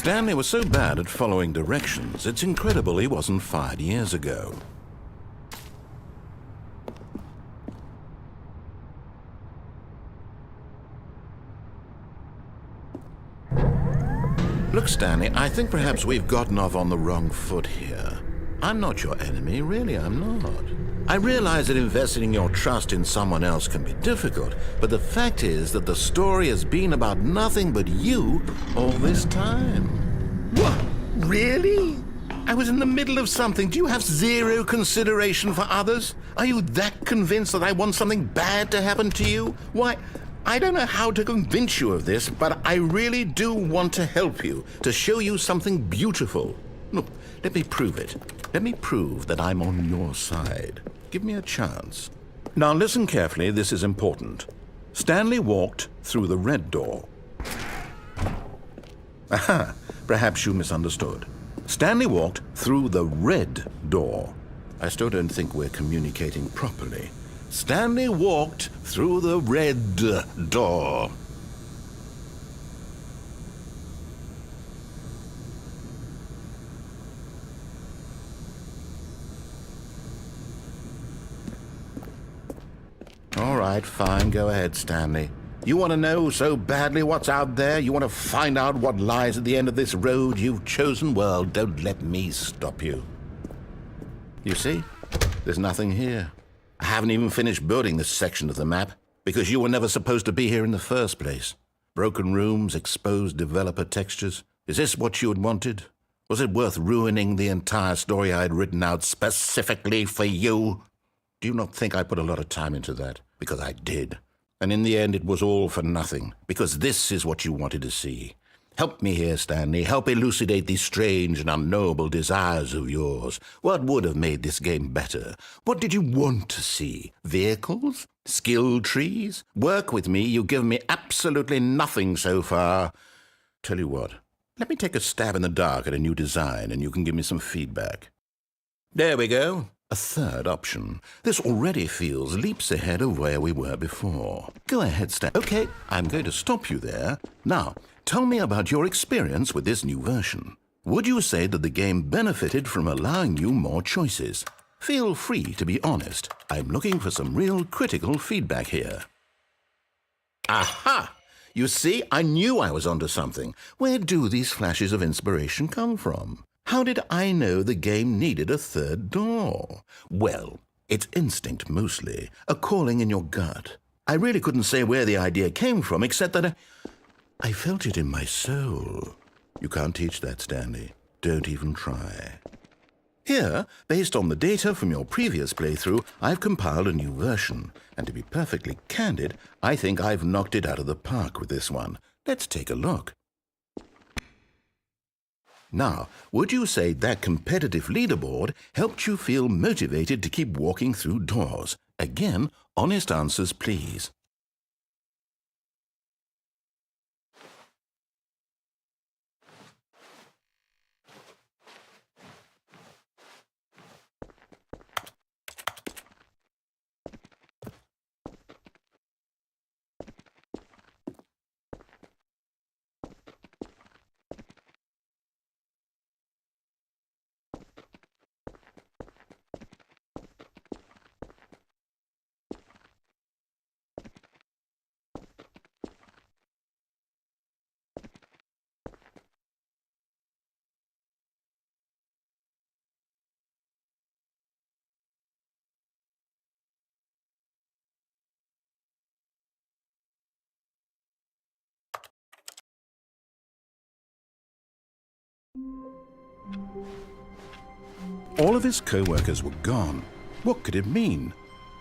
Stanley was so bad at following directions, it's incredible he wasn't fired years ago. Look, Stanley, I think perhaps we've gotten off on the wrong foot here. I'm not your enemy, really, I'm not. I realize that investing your trust in someone else can be difficult, but the fact is that the story has been about nothing but you all this time. What? Really? I was in the middle of something. Do you have zero consideration for others? Are you that convinced that I want something bad to happen to you? Why, I don't know how to convince you of this, but I really do want to help you, to show you something beautiful. Look, let me prove it. Let me prove that I'm on your side. Give me a chance. Now listen carefully, this is important. Stanley walked through the red door. Aha, perhaps you misunderstood. Stanley walked through the red door. I still don't think we're communicating properly. Stanley walked through the red door. All right, fine. Go ahead, Stanley. You want to know so badly what's out there? You want to find out what lies at the end of this road you've chosen? Well, don't let me stop you. You see? There's nothing here. I haven't even finished building this section of the map, because you were never supposed to be here in the first place. Broken rooms, exposed developer textures. Is this what you had wanted? Was it worth ruining the entire story I had written out specifically for you? Do you not think I put a lot of time into that? Because I did. And in the end, it was all for nothing, because this is what you wanted to see. Help me here, Stanley. Help elucidate these strange and unknowable desires of yours. What would have made this game better? What did you want to see? Vehicles? Skill trees? Work with me. You've given me absolutely nothing so far. Tell you what, let me take a stab in the dark at a new design, and you can give me some feedback. There we go. A third option. This already feels leaps ahead of where we were before. Go ahead, Stan. Okay, I'm going to stop you there. Now, tell me about your experience with this new version. Would you say that the game benefited from allowing you more choices? Feel free to be honest. I'm looking for some real critical feedback here. Aha! You see, I knew I was onto something. Where do these flashes of inspiration come from? How did I know the game needed a third door? Well, it's instinct mostly, a calling in your gut. I really couldn't say where the idea came from, except that I felt it in my soul. You can't teach that, Stanley. Don't even try. Here, based on the data from your previous playthrough, I've compiled a new version. And to be perfectly candid, I think I've knocked it out of the park with this one. Let's take a look. Now, would you say that competitive leaderboard helped you feel motivated to keep walking through doors? Again, honest answers, please. All of his co-workers were gone. What could it mean?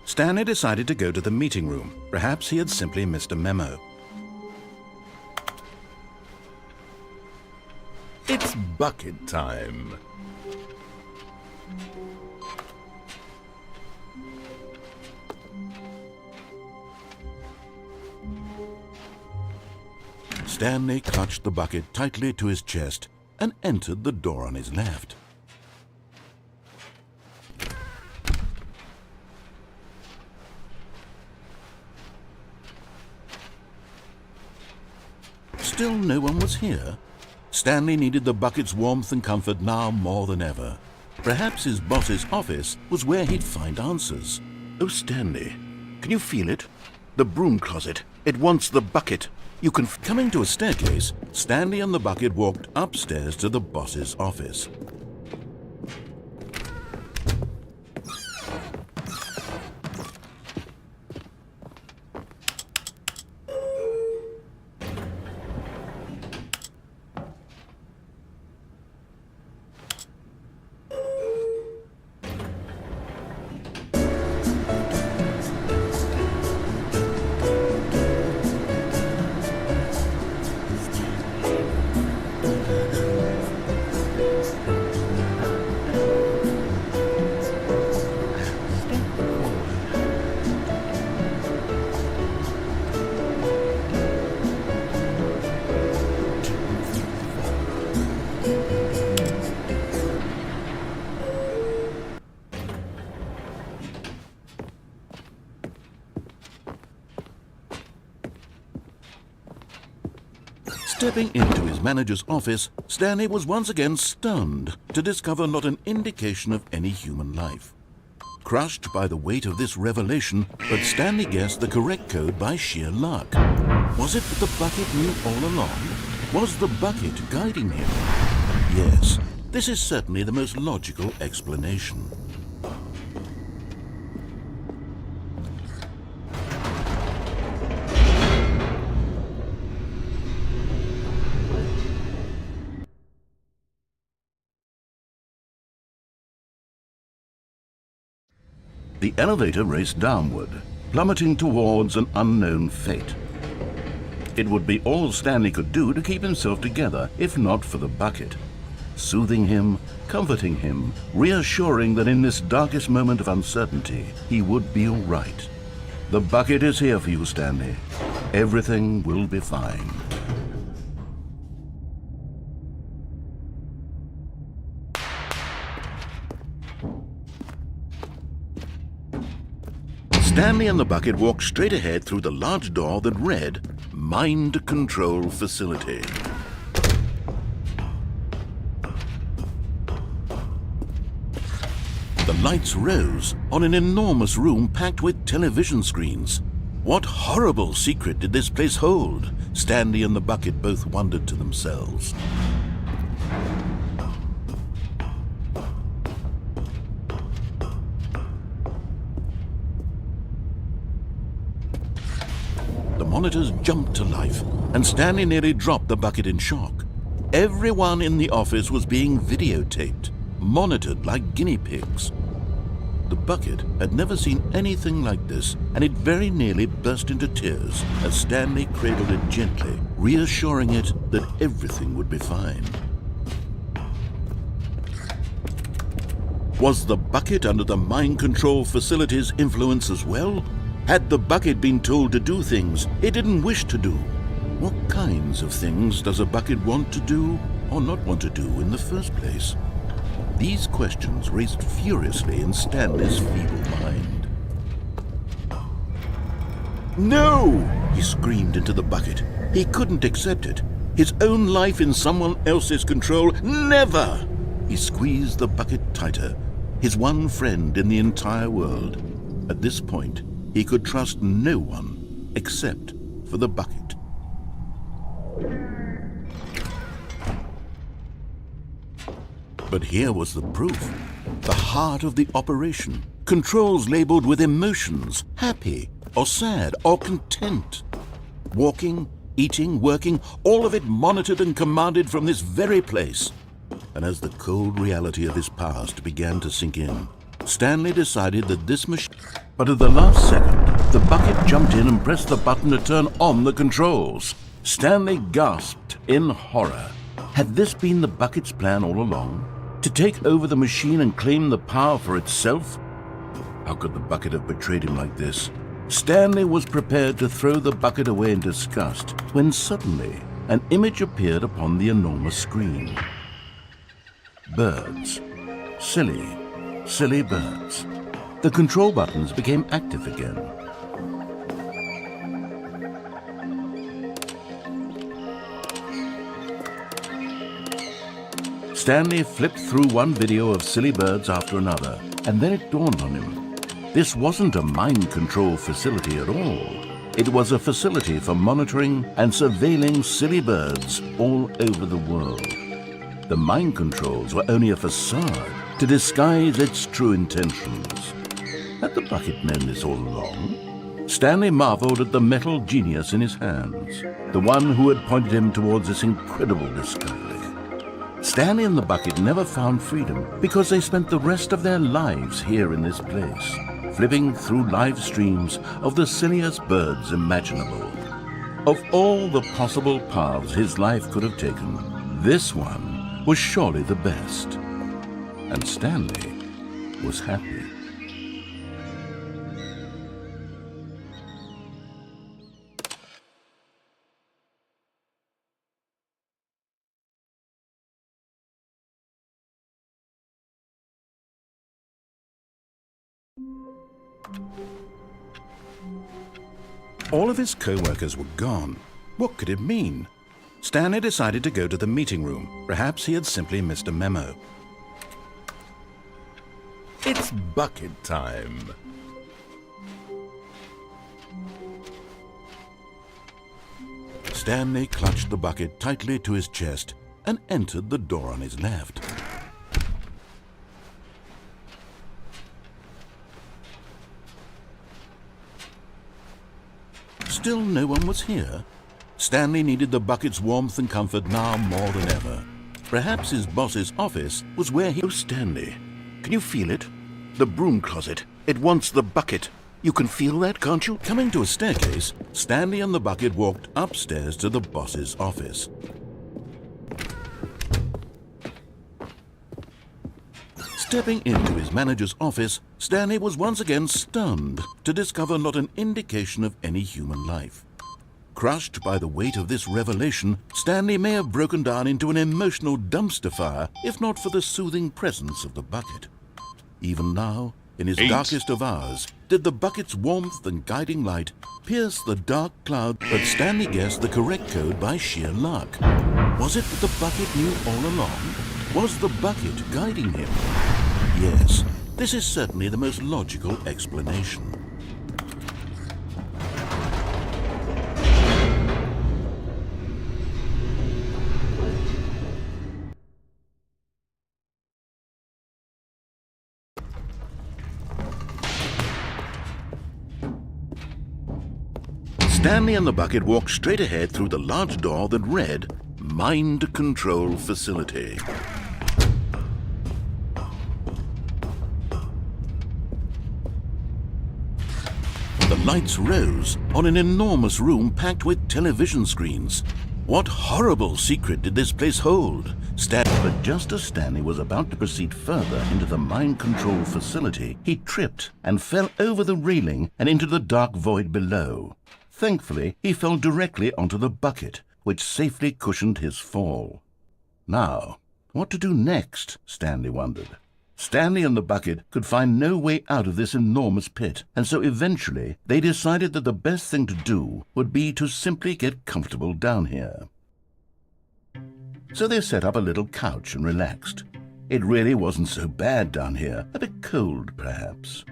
Stanley decided to go to the meeting room. Perhaps he had simply missed a memo. It's bucket time. Stanley clutched the bucket tightly to his chest and entered the door on his left. Still no one was here. Stanley needed the bucket's warmth and comfort now more than ever. Perhaps his boss's office was where he'd find answers. Oh, Stanley, can you feel it? The broom closet. It wants the bucket. You can... Coming to a staircase, Stanley and the bucket walked upstairs to the boss's office. Stepping into his manager's office, Stanley was once again stunned to discover not an indication of any human life. Crushed by the weight of this revelation, but Stanley guessed the correct code by sheer luck. Was it that the bucket knew all along? Was the bucket guiding him? Yes, this is certainly the most logical explanation. The elevator raced downward, plummeting towards an unknown fate. It would be all Stanley could do to keep himself together, if not for the bucket. Soothing him, comforting him, reassuring that in this darkest moment of uncertainty, he would be all right. The bucket is here for you, Stanley. Everything will be fine. Stanley and the bucket walked straight ahead through the large door that read, Mind Control Facility. The lights rose on an enormous room packed with television screens. What horrible secret did this place hold? Stanley and the bucket both wondered to themselves. The monitors jumped to life, and Stanley nearly dropped the bucket in shock. Everyone in the office was being videotaped, monitored like guinea pigs. The bucket had never seen anything like this, and it very nearly burst into tears as Stanley cradled it gently, reassuring it that everything would be fine. Was the bucket under the mind control facility's influence as well? Had the bucket been told to do things it didn't wish to do? What kinds of things does a bucket want to do or not want to do in the first place? These questions raced furiously in Stanley's feeble mind. No! He screamed into the bucket. He couldn't accept it. His own life in someone else's control, never! He squeezed the bucket tighter, his one friend in the entire world. At this point, he could trust no one except for the bucket. But here was the proof. The heart of the operation. Controls labeled with emotions, happy or sad or content. Walking, eating, working, all of it monitored and commanded from this very place. And as the cold reality of his past began to sink in, Stanley decided that this machine... But at the last second, the bucket jumped in and pressed the button to turn on the controls. Stanley gasped in horror. Had this been the bucket's plan all along? To take over the machine and claim the power for itself? How could the bucket have betrayed him like this? Stanley was prepared to throw the bucket away in disgust when suddenly an image appeared upon the enormous screen. Birds. Silly, silly birds. The control buttons became active again. Stanley flipped through one video of silly birds after another, and then it dawned on him. This wasn't a mind control facility at all. It was a facility for monitoring and surveilling silly birds all over the world. The mind controls were only a facade to disguise its true intentions. Had the bucket known this all along? Stanley marveled at the metal genius in his hands, the one who had pointed him towards this incredible discovery. Stanley and the bucket never found freedom because they spent the rest of their lives here in this place, flipping through live streams of the silliest birds imaginable. Of all the possible paths his life could have taken, this one was surely the best. And Stanley was happy. All of his co-workers were gone. What could it mean? Stanley decided to go to the meeting room. Perhaps he had simply missed a memo. It's bucket time. Stanley clutched the bucket tightly to his chest and entered the door on his left. Still no one was here. Stanley needed the bucket's warmth and comfort now more than ever. Perhaps his boss's office was where he... Oh, Stanley, can you feel it? The broom closet. It wants the bucket. You can feel that, can't you? Coming to a staircase, Stanley and the bucket walked upstairs to the boss's office. Stepping into his manager's office, Stanley was once again stunned to discover not an indication of any human life. Crushed by the weight of this revelation, Stanley may have broken down into an emotional dumpster fire if not for the soothing presence of the bucket. Even now, in his darkest of hours, did the bucket's warmth and guiding light pierce the dark cloud, but Stanley guessed the correct code by sheer luck. Was it that the bucket knew all along? Was the bucket guiding him? Yes, this is certainly the most logical explanation. Stanley and the bucket walked straight ahead through the large door that read, Mind Control Facility. The lights rose on an enormous room packed with television screens. What horrible secret did this place hold? But just as Stanley was about to proceed further into the mind control facility, he tripped and fell over the railing and into the dark void below. Thankfully, he fell directly onto the bucket, which safely cushioned his fall. Now, what to do next? Stanley wondered. Stanley and the bucket could find no way out of this enormous pit, and so eventually they decided that the best thing to do would be to simply get comfortable down here. So they set up a little couch and relaxed. It really wasn't so bad down here, a bit cold perhaps.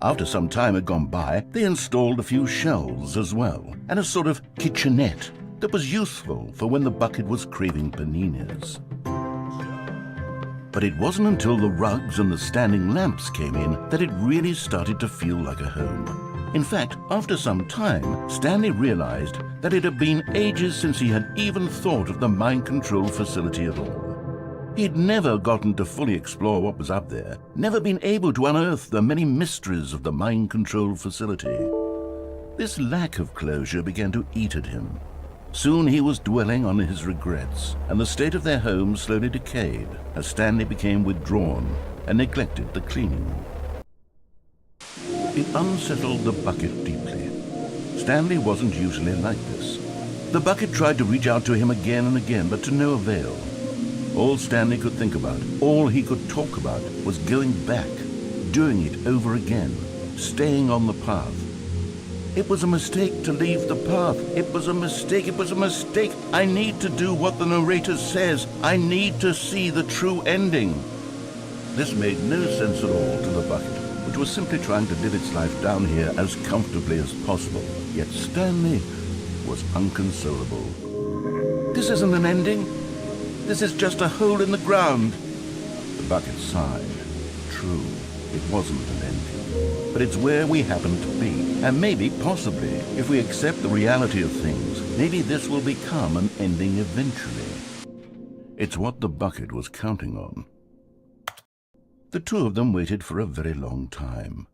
After some time had gone by, they installed a few shelves as well, and a sort of kitchenette that was useful for when the bucket was craving paninis. But it wasn't until the rugs and the standing lamps came in that it really started to feel like a home. In fact, after some time, Stanley realized that it had been ages since he had even thought of the mind control facility at all. He'd never gotten to fully explore what was up there, never been able to unearth the many mysteries of the mind control facility. This lack of closure began to eat at him. Soon he was dwelling on his regrets, and the state of their home slowly decayed as Stanley became withdrawn and neglected the cleaning. It unsettled the bucket deeply. Stanley wasn't usually like this. The bucket tried to reach out to him again and again, but to no avail. All Stanley could think about, all he could talk about, was going back, doing it over again, staying on the path. It was a mistake to leave the path. It was a mistake. It was a mistake. I need to do what the narrator says. I need to see the true ending. This made no sense at all to the bucket, which was simply trying to live its life down here as comfortably as possible. Yet Stanley was inconsolable. This isn't an ending. This is just a hole in the ground. The bucket sighed. True, it wasn't an ending, but it's where we happen to be. And maybe, possibly, if we accept the reality of things, maybe this will become an ending eventually. It's what the bucket was counting on. The two of them waited for a very long time.